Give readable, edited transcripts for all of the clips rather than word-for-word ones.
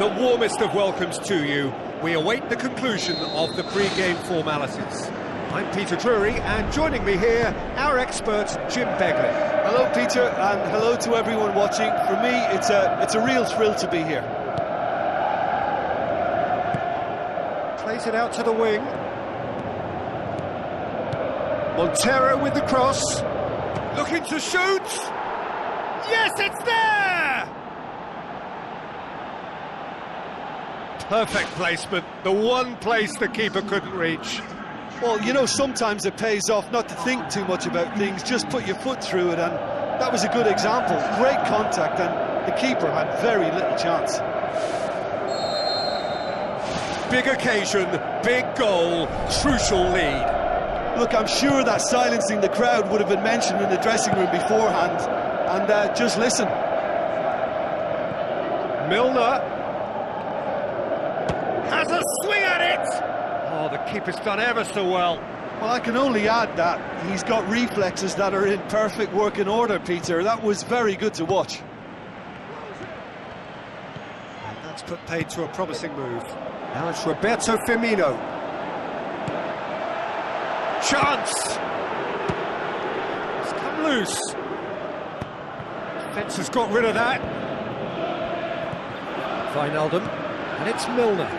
The warmest of welcomes to you. We await the conclusion of the pre-game formalities. I'm Peter Drury, and joining me here, our expert, Jim Begley. Hello, Peter, and hello to everyone watching. For me, it's a real thrill to be here. Plays it out to the wing. Montero with the cross. Looking to shoot. Yes, it's there! Perfect placement. The one place the keeper couldn't reach. Well, you know, sometimes it pays off not to think too much about things, just put your foot through it, and that was a good example. Great contact, and the keeper had very little chance. Big occasion, big goal, crucial lead. Look, I'm sure that silencing the crowd would have been mentioned in the dressing room beforehand, and just listen. Milner has a swing at it! Oh, the keeper's done ever so well. Well, I can only add that he's got reflexes that are in perfect working order, Peter. That was very good to watch. And that's put paid to a promising move. Now it's Roberto Firmino. Chance! It's come loose. Defence has got rid of that. Wijnaldum, and it's Milner.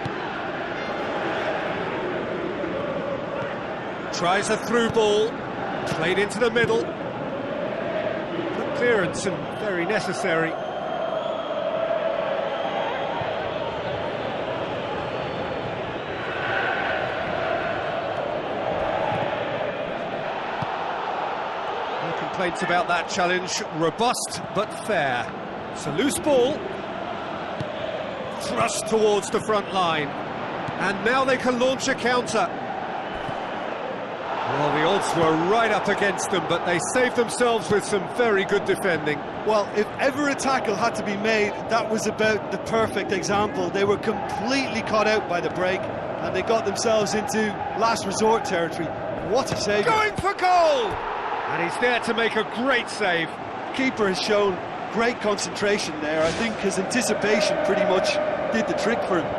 Tries a through ball, played into the middle. Good clearance and very necessary. No complaints about that challenge. Robust but fair. It's a loose ball. Thrust towards the front line. And now they can launch a counter. Well, the odds were right up against them, but they saved themselves with some very good defending. Well, if ever a tackle had to be made, that was about the perfect example. They were completely caught out by the break, and they got themselves into last resort territory. What a save. Going for goal! And he's there to make a great save. Keeper has shown great concentration there. I think his anticipation pretty much did the trick for him.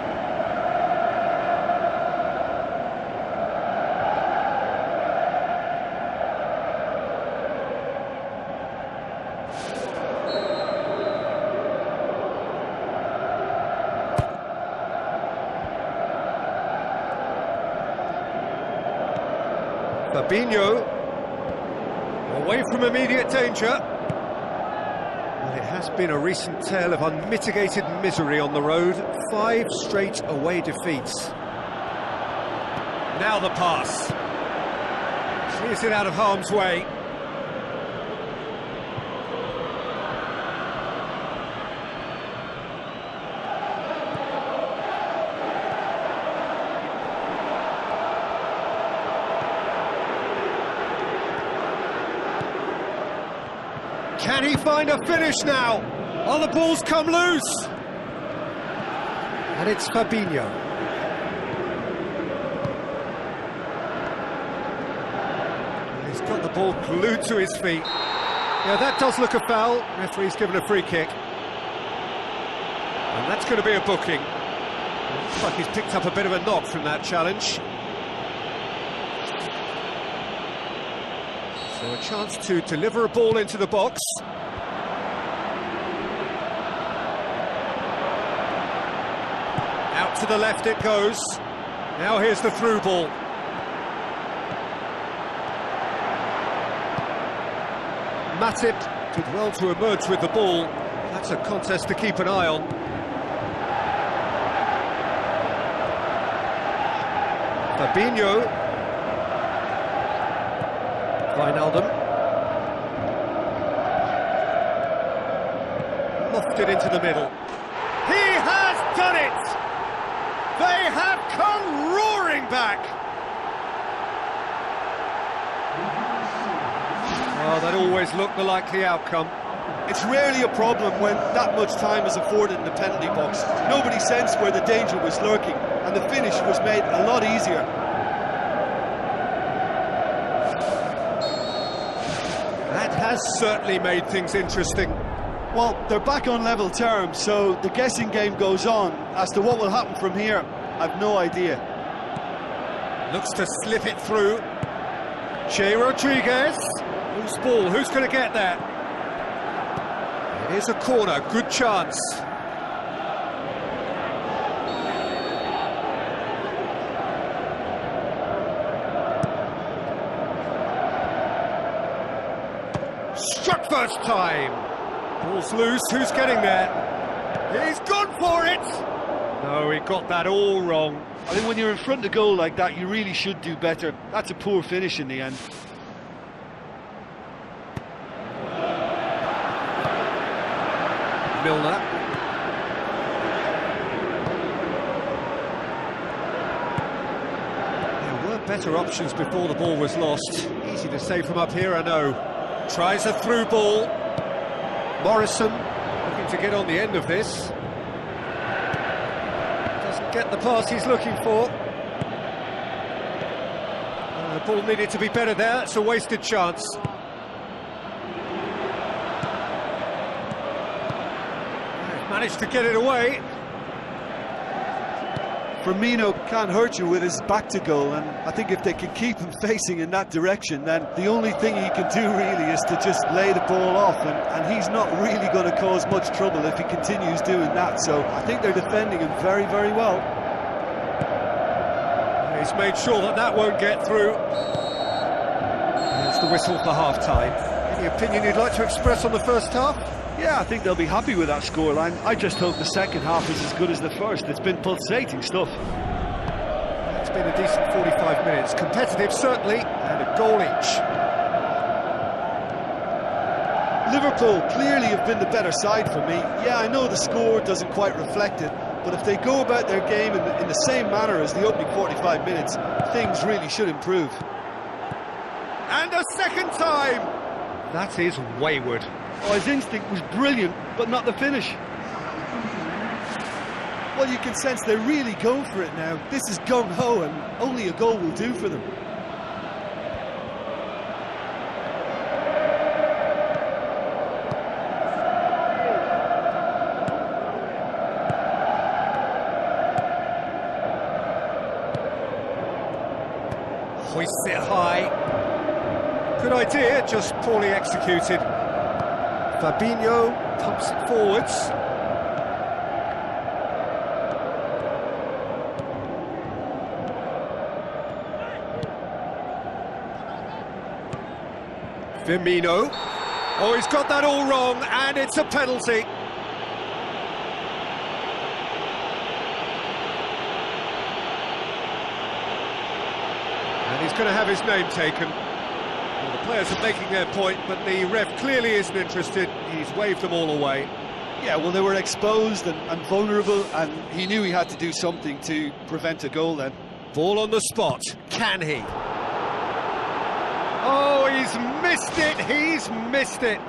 Fabinho, away from immediate danger. Well, it has been a recent tale of unmitigated misery on the road. 5 straight away defeats. Now the pass. Clears it out of harm's way. Can he find a finish now? Oh, the ball's come loose! And it's Fabinho. He's got the ball glued to his feet. Yeah, that does look a foul. Referee's given a free kick. And that's going to be a booking. Looks like he's picked up a bit of a knock from that challenge. So a chance to deliver a ball into the box. Out to the left it goes. Now here's the through ball. Matip did well to emerge with the ball. That's a contest to keep an eye on. Fabinho. Wijnaldum. Lofted into the middle. He has done it! They have come roaring back! Oh, that always looked the likely outcome. It's rarely a problem when that much time is afforded in the penalty box. Nobody sensed where the danger was lurking, and the finish was made a lot easier. That has certainly made things interesting. Well, they're back on level terms, so the guessing game goes on. As to what will happen from here, I've no idea. Looks to slip it through. Che Rodriguez. Who's ball? Who's going to get there? It is a corner. Good chance. Struck first time. Ball's loose. Who's getting there? He's gone for it. No, he got that all wrong. I think when you're in front of goal like that, you really should do better. That's a poor finish in the end. Milner. There were better options before the ball was lost. Easy to say from up here, I know. Tries a through ball. Morrison looking to get on the end of this. Doesn't get the pass he's looking for. The ball needed to be better there. It's a wasted chance. Managed to get it away. Firmino can't hurt you with his back to goal, and I think if they can keep him facing in that direction, then the only thing he can do really is to just lay the ball off, and he's not really going to cause much trouble if he continues doing that. So I think they're defending him very, very well. He's made sure that that won't get through. There's the whistle for half-time. Any opinion you'd like to express on the first half? Yeah, I think they'll be happy with that scoreline. I just hope the second half is as good as the first. It's been pulsating stuff. It's been a decent 45 minutes. Competitive, certainly, and a goal each. Liverpool clearly have been the better side for me. Yeah, I know the score doesn't quite reflect it, but if they go about their game in the same manner as the opening 45 minutes, things really should improve. And a second time! That is wayward. Oh, his instinct was brilliant, but not the finish. Well, you can sense they're really going for it now. This is gung-ho, and only a goal will do for them. Hoists it high. Good idea, just poorly executed. Fabinho pumps it forwards. Firmino. Oh, he's got that all wrong, and it's a penalty. And he's going to have his name taken. Well, the players are making their point, but the ref clearly isn't interested. He's waved them all away. Yeah, well, they were exposed and vulnerable, and he knew he had to do something to prevent a goal then. Ball on the spot. Can he? Oh, he's missed it. He's missed it.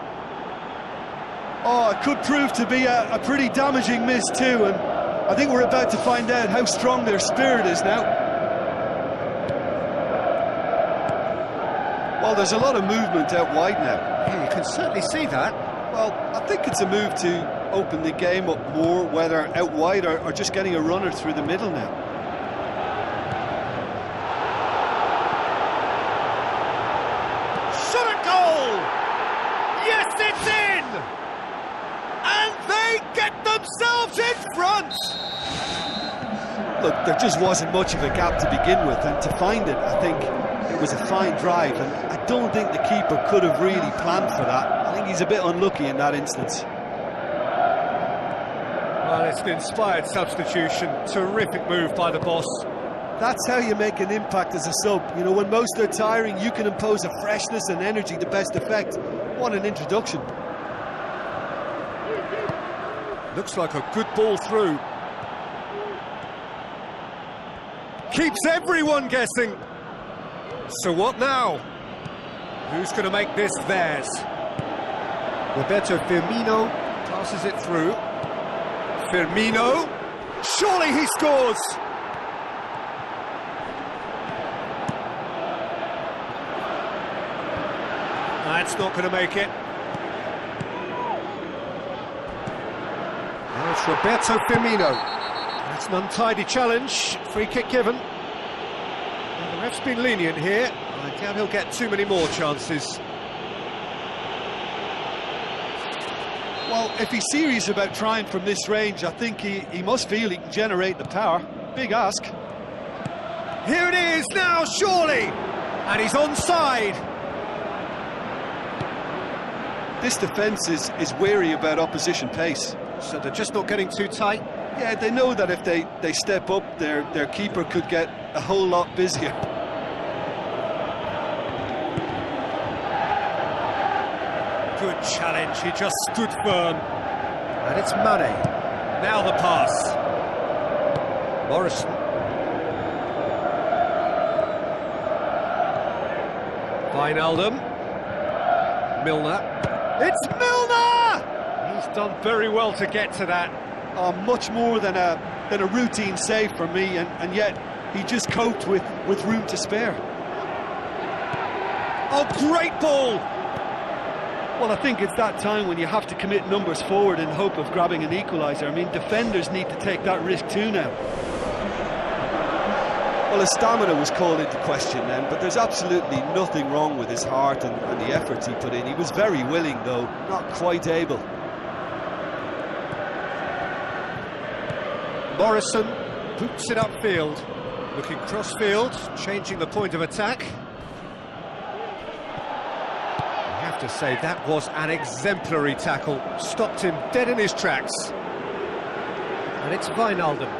Oh, it could prove to be a pretty damaging miss too, and I think we're about to find out how strong their spirit is now. Well, there's a lot of movement out wide now. Yeah, you can certainly see that. Well, I think it's a move to open the game up more, whether out wide or just getting a runner through the middle now. Shot at goal! Yes, it's in! And they get themselves in front! Look, there just wasn't much of a gap to begin with, and to find it, I think it was a fine drive, and I don't think the keeper could have really planned for that. I think he's a bit unlucky in that instance. Well, it's an inspired substitution. Terrific move by the boss. That's how you make an impact as a sub. You know, when most are tiring, you can impose a freshness and energy to best effect. What an introduction. Looks like a good ball through. Keeps everyone guessing. So what now? Who's going to make this theirs? Roberto Firmino passes it through. Firmino. Surely he scores! That's not going to make it. It's Roberto Firmino. That's an untidy challenge. Free kick given. Well, the ref's been lenient here. I doubt he'll get too many more chances. Well, if he's serious about trying from this range, I think he must feel he can generate the power. Big ask. Here it is now, surely! And he's onside. This defence is wary about opposition pace. So they're just not getting too tight. Yeah, they know that if they step up, their keeper could get a whole lot busier. Good challenge, he just stood firm. And it's Mane. Now the pass. Morrison. Wijnaldum. Milner. It's Milner! He's done very well to get to that. Much more than a routine save for me, and yet he just coped with room to spare. Oh, great ball! Well, I think it's that time when you have to commit numbers forward in hope of grabbing an equaliser. I mean, defenders need to take that risk too now. Well, his stamina was called into question then, but there's absolutely nothing wrong with his heart and the efforts he put in. He was very willing, though, not quite able. Morrison boots it upfield, looking cross-field, changing the point of attack. I have to say, that was an exemplary tackle, stopped him dead in his tracks. And it's Wijnaldum.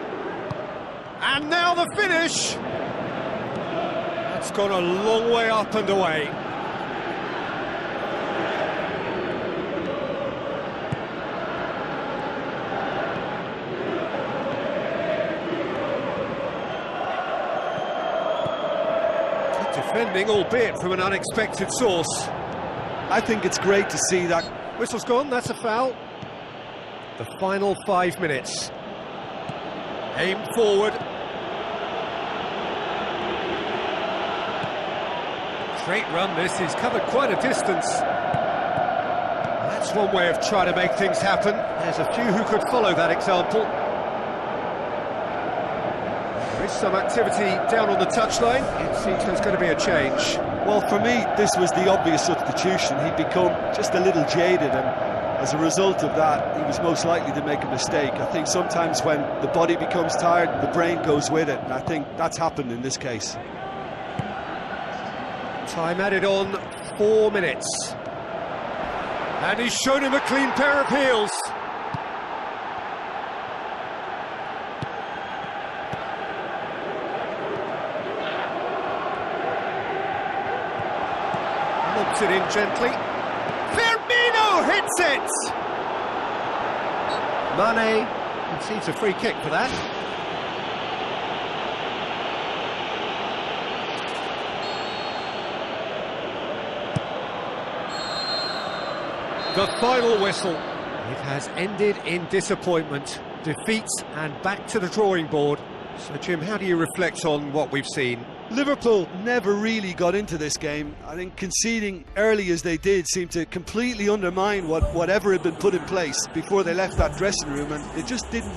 And now the finish! That's gone a long way up and away. Good defending, albeit from an unexpected source. I think it's great to see that. Whistle's gone, that's a foul. The final 5 minutes. Aim forward. Great run this, he's covered quite a distance. That's one way of trying to make things happen. There's a few who could follow that example. There is some activity down on the touchline. It seems there's going to be a change. Well, for me, this was the obvious substitution. He'd become just a little jaded, and as a result of that, he was most likely to make a mistake. I think sometimes when the body becomes tired, the brain goes with it, and I think that's happened in this case. Time added on, 4 minutes. And he's shown him a clean pair of heels. Lobs it in gently. Firmino hits it! Mane concedes a free kick for that. The final whistle. It has ended in disappointment, defeat, and back to the drawing board. So, Jim, how do you reflect on what we've seen? Liverpool never really got into this game. I think conceding early as they did seemed to completely undermine whatever had been put in place before they left that dressing room, and it just didn't